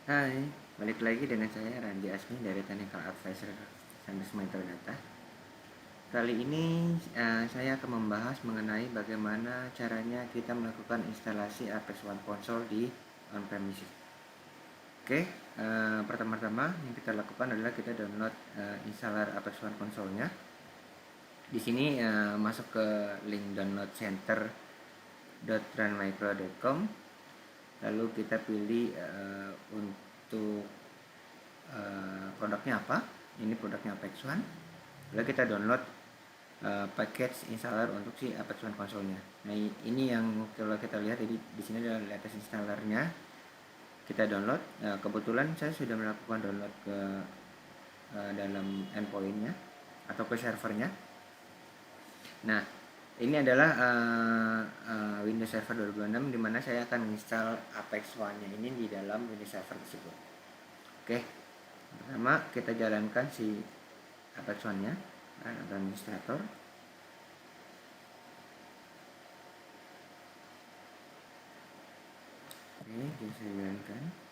Hai, balik lagi dengan saya Randi Asmi dari Technical Advisor Sanders Monitor Data. Kali ini saya akan membahas mengenai bagaimana caranya kita melakukan instalasi Apex One Console di on-premises. Oke, pertama-tama yang kita lakukan adalah kita download installer Apex One Console-nya. Di sini masuk ke link download center.runmicro.com. Lalu kita pilih untuk produknya apa. Ini produknya Apex One. Lalu kita download package installer untuk si Apex One console-nya. Nah, ini yang kalau kita lihat di sini adalah latest installernya. Kita download. Kebetulan saya sudah melakukan download ke dalam endpoint-nya atau ke servernya. Nah, ini adalah Windows Server 2026 di mana saya akan install Apex One-nya ini di dalam Windows Server tersebut. Oke. Pertama kita jalankan si Apex One-nya atau administrator. Oke, kita jalankan.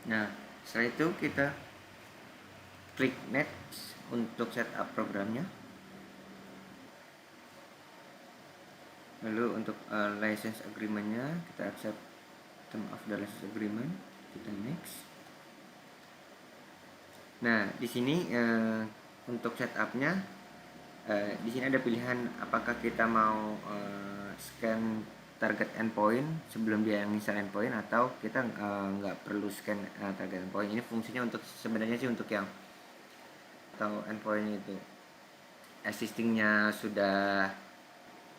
Nah, setelah itu kita klik next untuk setup programnya. Lalu untuk license agreement-nya kita accept term of the license agreement, kita next. Nah, di sini untuk setupnya di sini ada pilihan apakah kita mau scan target endpoint sebelum dia install endpoint atau kita nggak perlu scan target endpoint. Ini fungsinya untuk sebenarnya sih untuk yang atau endpoint itu existingnya sudah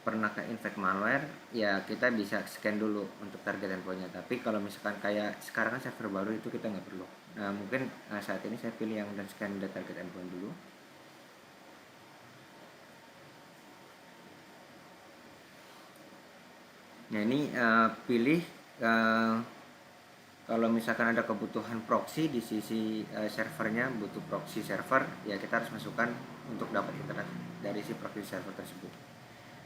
pernah ke infect malware, ya kita bisa scan dulu untuk target endpointnya. Tapi kalau misalkan kayak sekarang kan server baru itu kita nggak perlu. Nah, mungkin saat ini saya pilih yang dan scan the target endpoint dulu. Nah, ini pilih kalau misalkan ada kebutuhan proxy di sisi servernya, butuh proxy server, ya kita harus masukkan untuk dapat internet dari si proxy server tersebut.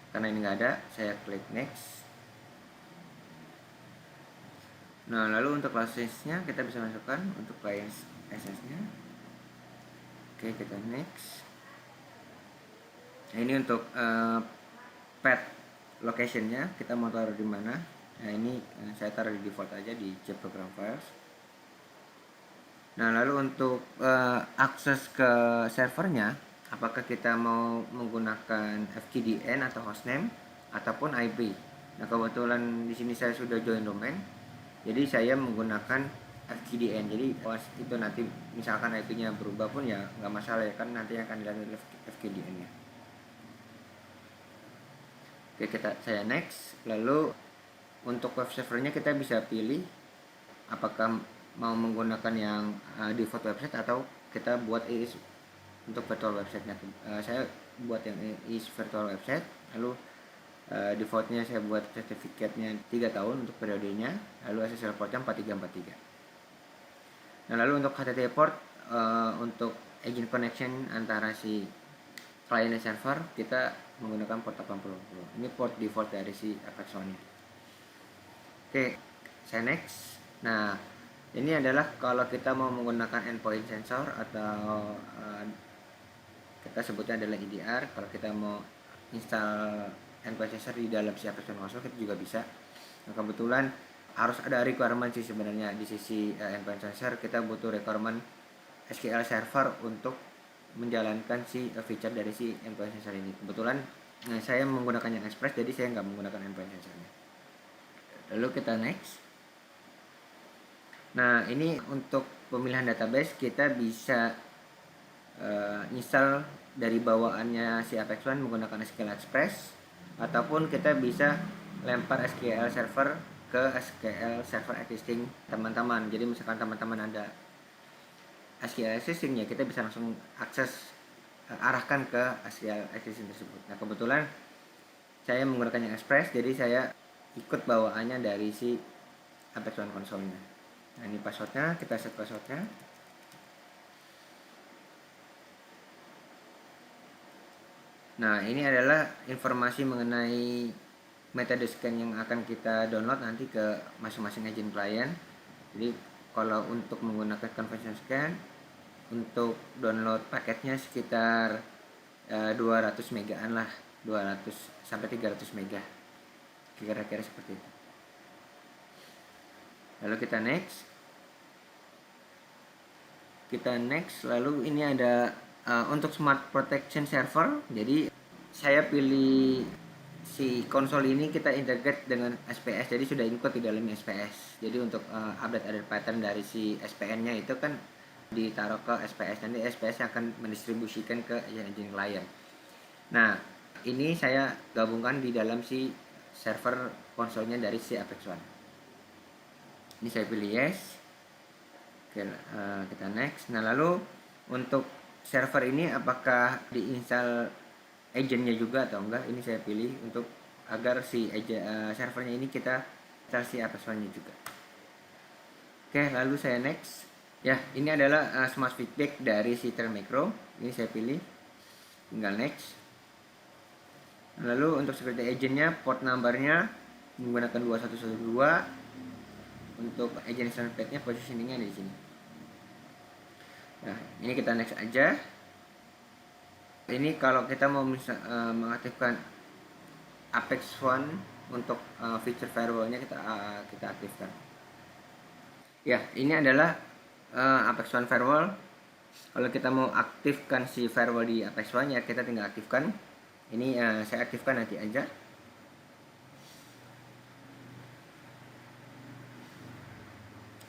Karena ini nggak ada, saya klik next. Nah, lalu untuk license-nya kita bisa masukkan untuk client access-nya. Oke, kita next. Nah, ini untuk path location-nya kita mau taruh di mana. Nah, ini saya taruh di default aja di C program files. Nah, lalu untuk akses ke servernya, apakah kita mau menggunakan FQDN atau hostname ataupun IP. Nah, kebetulan di sini saya sudah join domain, jadi saya menggunakan FQDN. Jadi itu nanti misalkan IP-nya berubah pun ya nggak masalah ya, kan nanti akan dilihat FQDN-nya. Oke, saya next. Lalu untuk web servernya kita bisa pilih apakah mau menggunakan yang default website atau kita buat is untuk virtual website-nya. Saya buat yang is virtual website. Lalu defaultnya saya buat sertifikatnya 3 tahun untuk periodenya. Lalu SSL portnya 4343. Nah, lalu untuk HTTP port untuk agent connection antara si client dan server kita menggunakan port 80. Ini port default dari si Apex One. Oke, saya next. Nah, ini adalah kalau kita mau menggunakan endpoint sensor atau kita sebutnya adalah EDR. Kalau kita mau install endpoint sensor di dalam si Apex One Console kita juga bisa. Nah, kebetulan harus ada requirement sih sebenarnya di sisi endpoint sensor. Kita butuh requirement SQL server untuk menjalankan si feature dari si endpoint sensor ini. Kebetulan saya menggunakan yang Express, jadi saya nggak menggunakan endpoint sensornya. Lalu kita next. Nah, ini untuk pemilihan database kita bisa install dari bawaannya si Apex One menggunakan SQL Express, ataupun kita bisa lempar SQL server ke SQL server existing teman-teman. Jadi misalkan teman-teman ada SQL existing, ya kita bisa langsung akses arahkan ke hasil extension tersebut. Nah kebetulan saya menggunakan yang Express, jadi saya ikut bawaannya dari si Apex One Console-nya. Nah ini passwordnya, kita set passwordnya. Nah ini adalah informasi mengenai metode scan yang akan kita download nanti ke masing-masing agent klien. Jadi kalau untuk menggunakan convention scan, untuk download paketnya sekitar 200 megaan lah, 200 sampai 300 mega, kira-kira seperti itu. Lalu kita next, lalu ini ada untuk smart protection server. Jadi saya pilih si konsol ini kita integrate dengan SPS, jadi sudah include di dalam SPS. Jadi untuk update pattern dari si SPN-nya itu kan ditaruh ke SPS, nanti SPS akan mendistribusikan ke engine client. Nah ini saya gabungkan di dalam si server konsolnya dari si Apex One. Ini saya pilih yes. Oke, kita next. Nah lalu untuk server ini apakah diinstal agentnya juga atau enggak, ini saya pilih untuk agar si servernya ini kita install si Apex One-nya juga. Oke, lalu saya next. Ya, ini adalah smart feedback dari si Termicro. Ini saya pilih, tinggal next. Lalu untuk security agentnya, port numbernya menggunakan 2112. Untuk agent standard pack-nya positioningnya di sini. Nah, ini kita next aja. Ini kalau kita mau mengaktifkan Apex One untuk feature firewall-nya kita aktifkan. Ya, ini adalah Apex One firewall. Kalau kita mau aktifkan si firewall di Apex One ya kita tinggal aktifkan. Ini saya aktifkan nanti aja.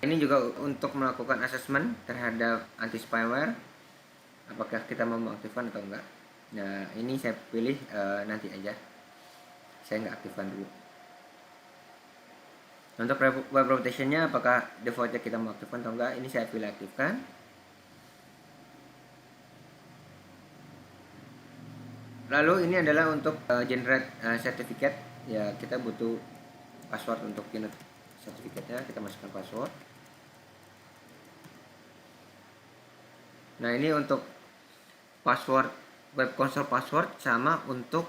Ini juga untuk melakukan assessment terhadap anti spyware, apakah kita mau mengaktifkan atau enggak. Nah ini saya pilih nanti aja, saya nggak aktifkan dulu. Untuk web protectionnya apakah defaultnya kita mau aktifkan atau enggak, ini saya pilih aktifkan. Lalu ini adalah untuk generate certificate, ya kita butuh password untuk generate sertifikatnya, kita masukkan password. Nah ini untuk password web console password, sama untuk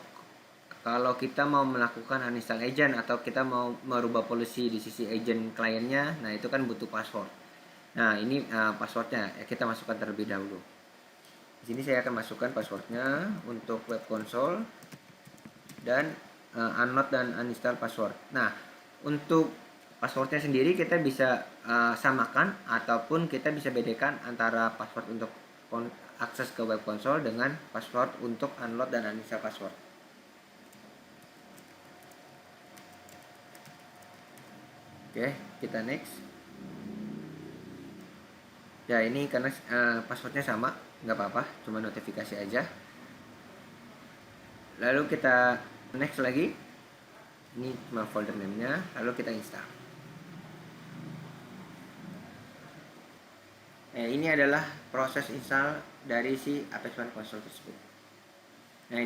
kalau kita mau melakukan uninstall agent atau kita mau merubah policy di sisi agent kliennya, nah itu kan butuh password. Nah ini passwordnya kita masukkan terlebih dahulu. Di sini saya akan masukkan passwordnya untuk web console dan unload dan uninstall password. Nah untuk passwordnya sendiri kita bisa samakan ataupun kita bisa bedakan antara password untuk akses ke web console dengan password untuk unload dan uninstall password. Oke, kita next. Ya ini karena passwordnya sama, nggak apa-apa, cuma notifikasi aja. Lalu kita next lagi. Ini cuma folder name-nya, lalu kita install. Ini adalah proses install dari si Apex One Console tersebut. Nah,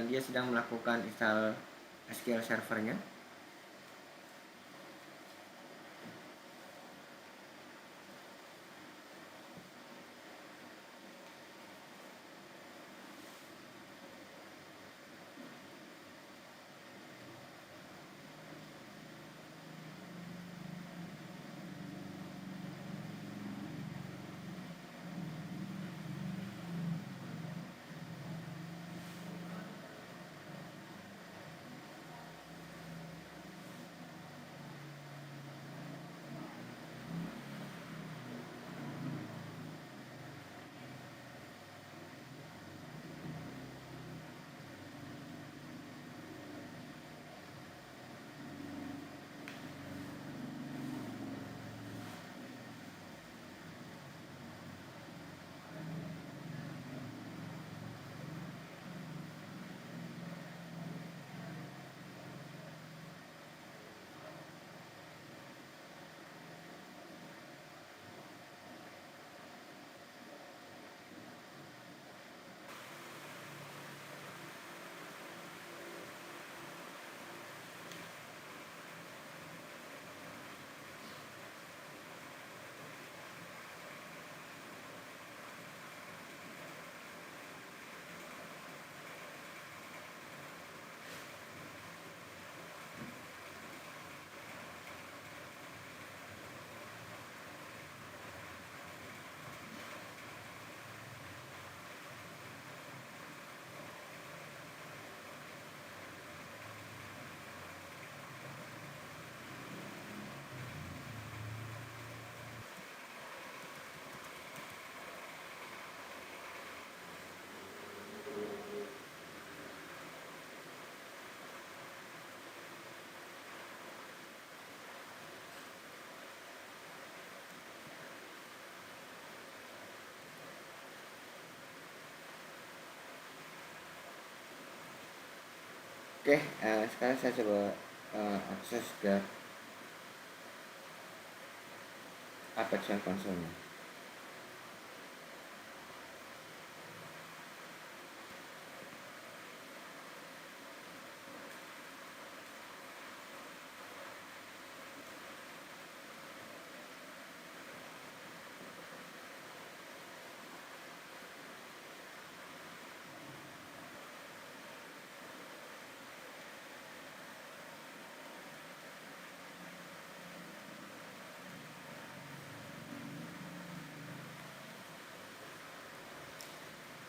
dia sedang melakukan install SQL servernya. Oke, sekarang saya coba akses ke Apex Console-nya.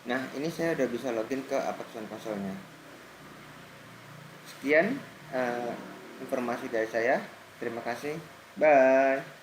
Nah, ini saya udah bisa login ke Apex Console-nya. Sekian informasi dari saya. Terima kasih. Bye.